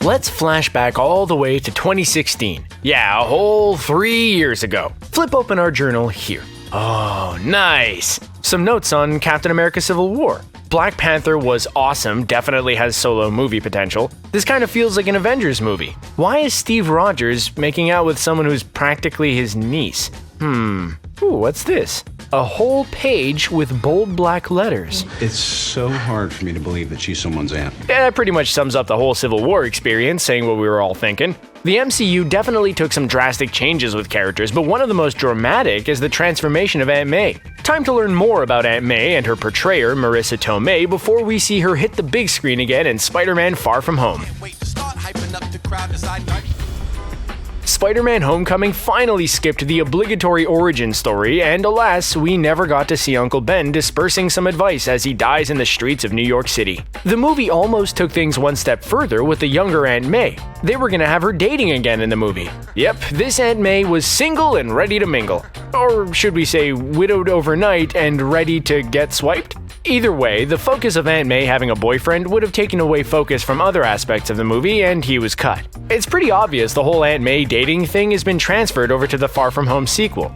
Let's flash back all the way to 2016. Yeah, a whole 3 years ago. Flip open our journal here. Oh, nice! Some notes on Captain America Civil War. Black Panther was awesome, definitely has solo movie potential. This kind of feels like an Avengers movie. Why is Steve Rogers making out with someone who's practically his niece? Ooh, what's this? A whole page with bold black letters. It's so hard for me to believe that she's someone's aunt. Yeah, that pretty much sums up the whole Civil War experience, saying what we were all thinking. The MCU definitely took some drastic changes with characters, but one of the most dramatic is the transformation of Aunt May. Time to learn more about Aunt May and her portrayer, Marisa Tomei, before we see her hit the big screen again in Spider-Man Far From Home. Spider-Man Homecoming finally skipped the obligatory origin story, and alas, we never got to see Uncle Ben dispersing some advice as he dies in the streets of New York City. The movie almost took things one step further with the younger Aunt May. They were gonna have her dating again in the movie. Yep, this Aunt May was single and ready to mingle. Or should we say, widowed overnight and ready to get swiped? Either way, the focus of Aunt May having a boyfriend would have taken away focus from other aspects of the movie, and he was cut. It's pretty obvious the whole Aunt May dating thing has been transferred over to the Far From Home sequel.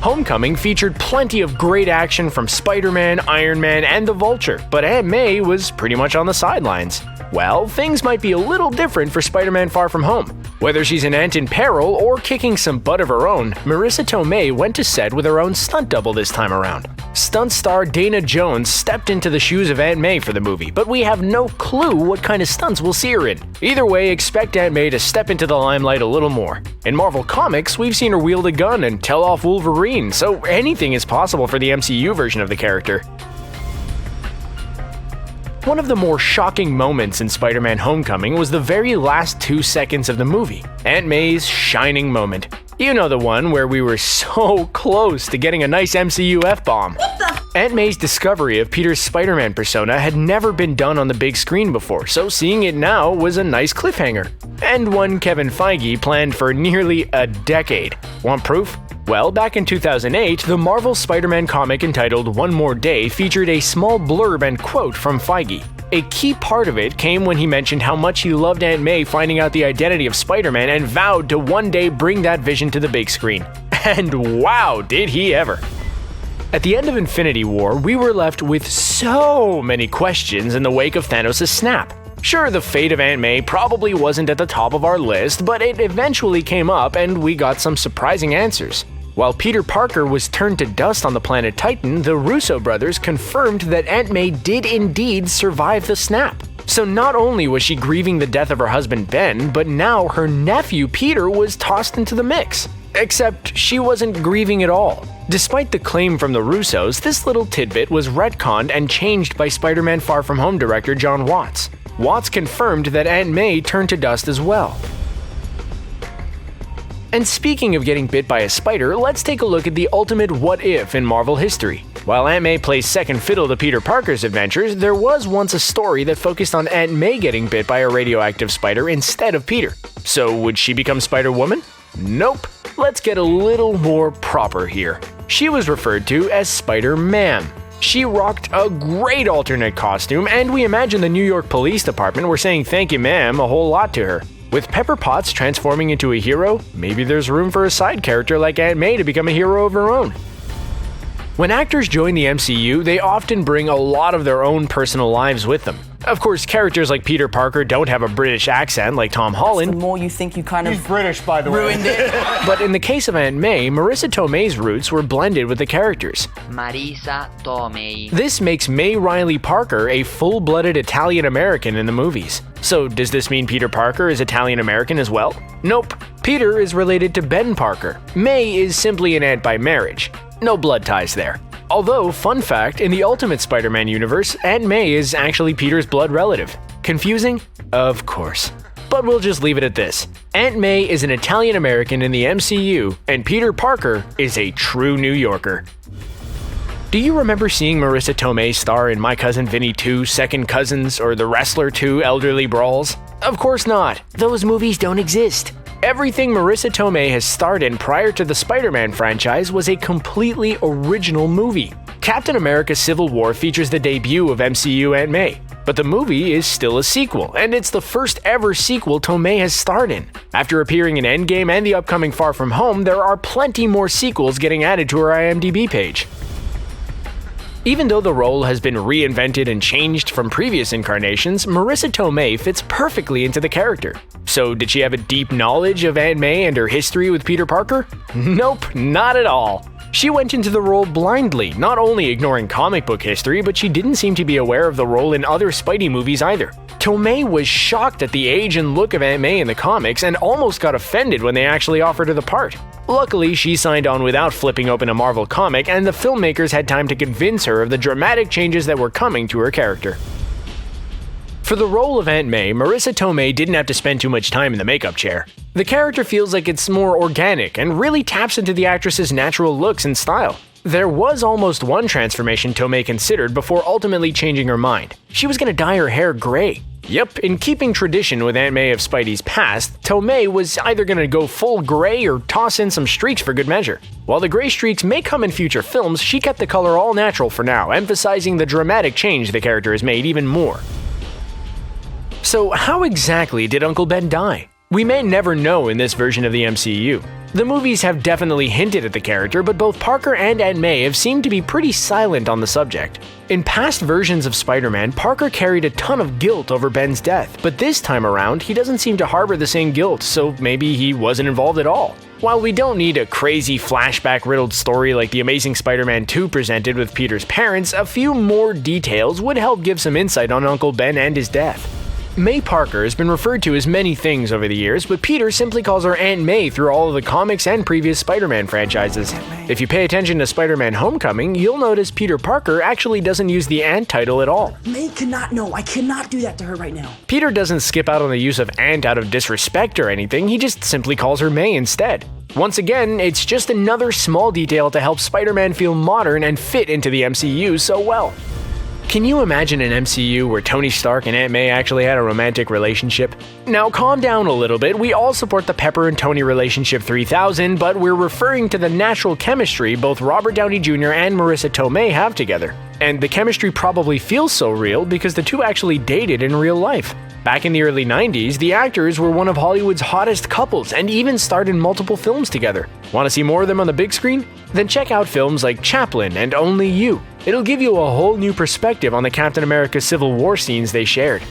Homecoming featured plenty of great action from Spider-Man, Iron Man, and the Vulture, but Aunt May was pretty much on the sidelines. Well, things might be a little different for Spider-Man Far From Home. Whether she's an ant in peril or kicking some butt of her own, Marisa Tomei went to set with her own stunt double this time around. Stunt star Dana Jones stepped into the shoes of Aunt May for the movie, but we have no clue what kind of stunts we'll see her in. Either way, expect Aunt May to step into the limelight a little more. In Marvel Comics, we've seen her wield a gun and tell off Wolverine, so anything is possible for the MCU version of the character. One of the more shocking moments in Spider-Man Homecoming was the very last 2 seconds of the movie, Aunt May's shining moment. You know, the one where we were so close to getting a nice MCU F-bomb. Aunt May's discovery of Peter's Spider-Man persona had never been done on the big screen before, so seeing it now was a nice cliffhanger. And one Kevin Feige planned for nearly a decade. Want proof? Well, back in 2008, the Marvel Spider-Man comic entitled One More Day featured a small blurb and quote from Feige. A key part of it came when he mentioned how much he loved Aunt May finding out the identity of Spider-Man and vowed to one day bring that vision to the big screen. And wow, did he ever! At the end of Infinity War, we were left with so many questions in the wake of Thanos' snap. Sure, the fate of Aunt May probably wasn't at the top of our list, but it eventually came up and we got some surprising answers. While Peter Parker was turned to dust on the planet Titan, the Russo brothers confirmed that Aunt May did indeed survive the snap. So not only was she grieving the death of her husband Ben, but now her nephew Peter was tossed into the mix. Except she wasn't grieving at all. Despite the claim from the Russos, this little tidbit was retconned and changed by Spider-Man Far From Home director Jon Watts. Watts confirmed that Aunt May turned to dust as well. And speaking of getting bit by a spider, let's take a look at the ultimate what-if in Marvel history. While Aunt May plays second fiddle to Peter Parker's adventures, there was once a story that focused on Aunt May getting bit by a radioactive spider instead of Peter. So would she become Spider-Woman? Nope. Let's get a little more proper here. She was referred to as Spider-Man. She rocked a great alternate costume, and we imagine the New York Police Department were saying thank you ma'am a whole lot to her. With Pepper Potts transforming into a hero, maybe there's room for a side character like Aunt May to become a hero of her own. When actors join the MCU, they often bring a lot of their own personal lives with them. Of course, characters like Peter Parker don't have a British accent like Tom Holland. The more you think you kind of... He's British, by the way. Ruined it. But in the case of Aunt May, Marisa Tomei's roots were blended with the characters. Marisa Tomei. This makes May Riley Parker a full-blooded Italian-American in the movies. So does this mean Peter Parker is Italian-American as well? Nope. Peter is related to Ben Parker. May is simply an aunt by marriage. No blood ties there. Although, fun fact, in the Ultimate Spider-Man universe, Aunt May is actually Peter's blood relative. Confusing? Of course. But we'll just leave it at this. Aunt May is an Italian-American in the MCU, and Peter Parker is a true New Yorker. Do you remember seeing Marisa Tomei star in My Cousin Vinny 2, Second Cousins, or The Wrestler 2, Elderly Brawls? Of course not. Those movies don't exist. Everything Marisa Tomei has starred in prior to the Spider-Man franchise was a completely original movie. Captain America Civil War features the debut of MCU Aunt May. But the movie is still a sequel, and it's the first ever sequel Tomei has starred in. After appearing in Endgame and the upcoming Far From Home, there are plenty more sequels getting added to her IMDb page. Even though the role has been reinvented and changed from previous incarnations, Marisa Tomei fits perfectly into the character. So did she have a deep knowledge of Aunt May and her history with Peter Parker? Nope, not at all. She went into the role blindly, not only ignoring comic book history, but she didn't seem to be aware of the role in other Spidey movies either. Tomei was shocked at the age and look of Aunt May in the comics and almost got offended when they actually offered her the part. Luckily, she signed on without flipping open a Marvel comic, and the filmmakers had time to convince her of the dramatic changes that were coming to her character. For the role of Aunt May, Marisa Tomei didn't have to spend too much time in the makeup chair. The character feels like it's more organic and really taps into the actress's natural looks and style. There was almost one transformation Tomei considered before ultimately changing her mind. She was gonna dye her hair gray. Yep, in keeping tradition with Aunt May of Spidey's past, Tomei was either gonna go full gray or toss in some streaks for good measure. While the gray streaks may come in future films, she kept the color all natural for now, emphasizing the dramatic change the character has made even more. So how exactly did Uncle Ben die? We may never know in this version of the MCU. The movies have definitely hinted at the character, but both Parker and Aunt May have seemed to be pretty silent on the subject. In past versions of Spider-Man, Parker carried a ton of guilt over Ben's death, but this time around, he doesn't seem to harbor the same guilt, so maybe he wasn't involved at all. While we don't need a crazy flashback-riddled story like The Amazing Spider-Man 2 presented with Peter's parents, a few more details would help give some insight on Uncle Ben and his death. May Parker has been referred to as many things over the years, but Peter simply calls her Aunt May through all of the comics and previous Spider-Man franchises. If you pay attention to Spider-Man Homecoming, you'll notice Peter Parker actually doesn't use the Aunt title at all. May cannot know. I cannot do that to her right now. Peter doesn't skip out on the use of Aunt out of disrespect or anything, he just simply calls her May instead. Once again, it's just another small detail to help Spider-Man feel modern and fit into the MCU so well. Can you imagine an MCU where Tony Stark and Aunt May actually had a romantic relationship? Now calm down a little bit, we all support the Pepper and Tony relationship 3000, but we're referring to the natural chemistry both Robert Downey Jr. and Marisa Tomei have together. And the chemistry probably feels so real because the two actually dated in real life. Back in the early 90s, the actors were one of Hollywood's hottest couples and even starred in multiple films together. Want to see more of them on the big screen? Then check out films like Chaplin and Only You. It'll give you a whole new perspective on the Captain America Civil War scenes they shared.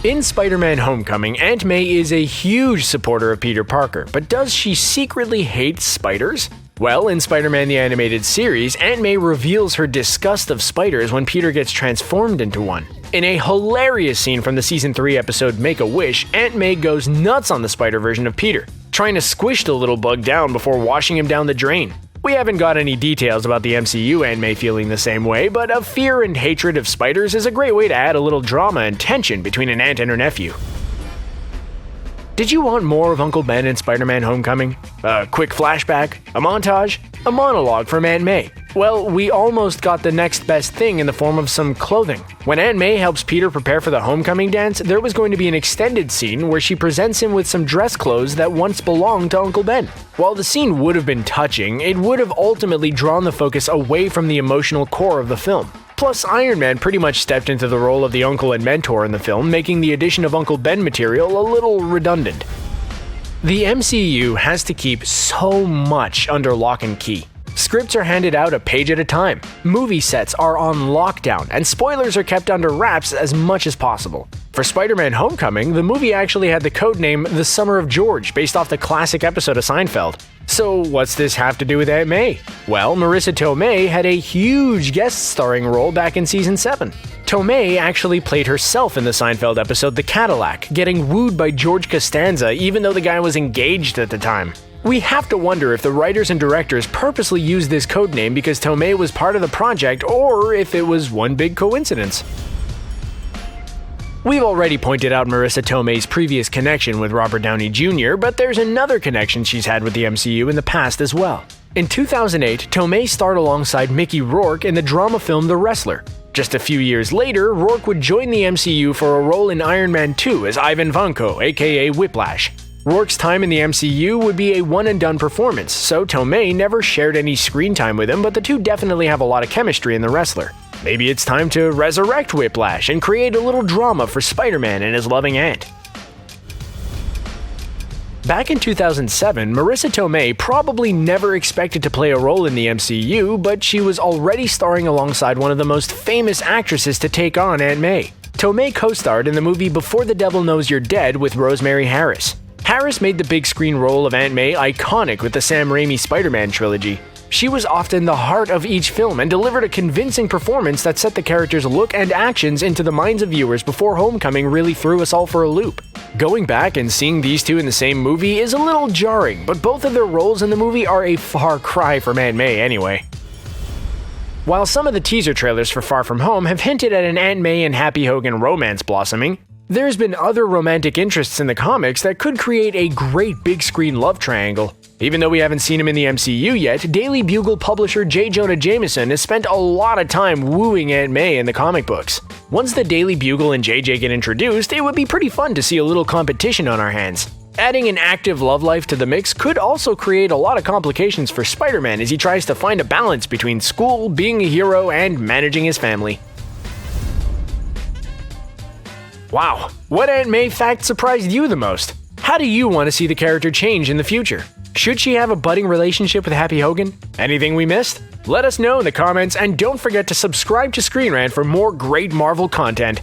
In Spider-Man Homecoming, Aunt May is a huge supporter of Peter Parker, but does she secretly hate spiders? Well, in Spider-Man the Animated Series, Aunt May reveals her disgust of spiders when Peter gets transformed into one. In a hilarious scene from the Season 3 episode Make-A-Wish, Aunt May goes nuts on the spider version of Peter, trying to squish the little bug down before washing him down the drain. We haven't got any details about the MCU Aunt May feeling the same way, but a fear and hatred of spiders is a great way to add a little drama and tension between an aunt and her nephew. Did you want more of Uncle Ben in Spider-Man Homecoming? A quick flashback? A montage? A monologue from Aunt May? Well, we almost got the next best thing in the form of some clothing. When Aunt May helps Peter prepare for the homecoming dance, there was going to be an extended scene where she presents him with some dress clothes that once belonged to Uncle Ben. While the scene would have been touching, it would have ultimately drawn the focus away from the emotional core of the film. Plus, Iron Man pretty much stepped into the role of the uncle and mentor in the film, making the addition of Uncle Ben material a little redundant. The MCU has to keep so much under lock and key. Scripts are handed out a page at a time, movie sets are on lockdown, and spoilers are kept under wraps as much as possible. For Spider-Man Homecoming, the movie actually had the codename The Summer of George, based off the classic episode of Seinfeld. So what's this have to do with Aunt May? Well, Marisa Tomei had a huge guest starring role back in Season 7. Tomei actually played herself in the Seinfeld episode The Cadillac, getting wooed by George Costanza even though the guy was engaged at the time. We have to wonder if the writers and directors purposely used this codename because Tomei was part of the project or if it was one big coincidence. We've already pointed out Marisa Tomei's previous connection with Robert Downey Jr., but there's another connection she's had with the MCU in the past as well. In 2008, Tomei starred alongside Mickey Rourke in the drama film The Wrestler. Just a few years later, Rourke would join the MCU for a role in Iron Man 2 as Ivan Vanko, aka Whiplash. Rourke's time in the MCU would be a one-and-done performance, so Tomei never shared any screen time with him, but the two definitely have a lot of chemistry in the wrestler. Maybe it's time to resurrect Whiplash and create a little drama for Spider-Man and his loving aunt. Back in 2007, Marisa Tomei probably never expected to play a role in the MCU, but she was already starring alongside one of the most famous actresses to take on Aunt May. Tomei co-starred in the movie Before the Devil Knows You're Dead with Rosemary Harris. Harris made the big screen role of Aunt May iconic with the Sam Raimi Spider-Man trilogy. She was often the heart of each film and delivered a convincing performance that set the character's look and actions into the minds of viewers before Homecoming really threw us all for a loop. Going back and seeing these two in the same movie is a little jarring, but both of their roles in the movie are a far cry from Aunt May anyway. While some of the teaser trailers for Far From Home have hinted at an Aunt May and Happy Hogan romance blossoming, there's been other romantic interests in the comics that could create a great big screen love triangle. Even though we haven't seen him in the MCU yet, Daily Bugle publisher J. Jonah Jameson has spent a lot of time wooing Aunt May in the comic books. Once the Daily Bugle and JJ get introduced, it would be pretty fun to see a little competition on our hands. Adding an active love life to the mix could also create a lot of complications for Spider-Man as he tries to find a balance between school, being a hero, and managing his family. Wow, what Aunt May fact surprised you the most? How do you want to see the character change in the future? Should she have a budding relationship with Happy Hogan? Anything we missed? Let us know in the comments, and don't forget to subscribe to Screenrant for more great Marvel content.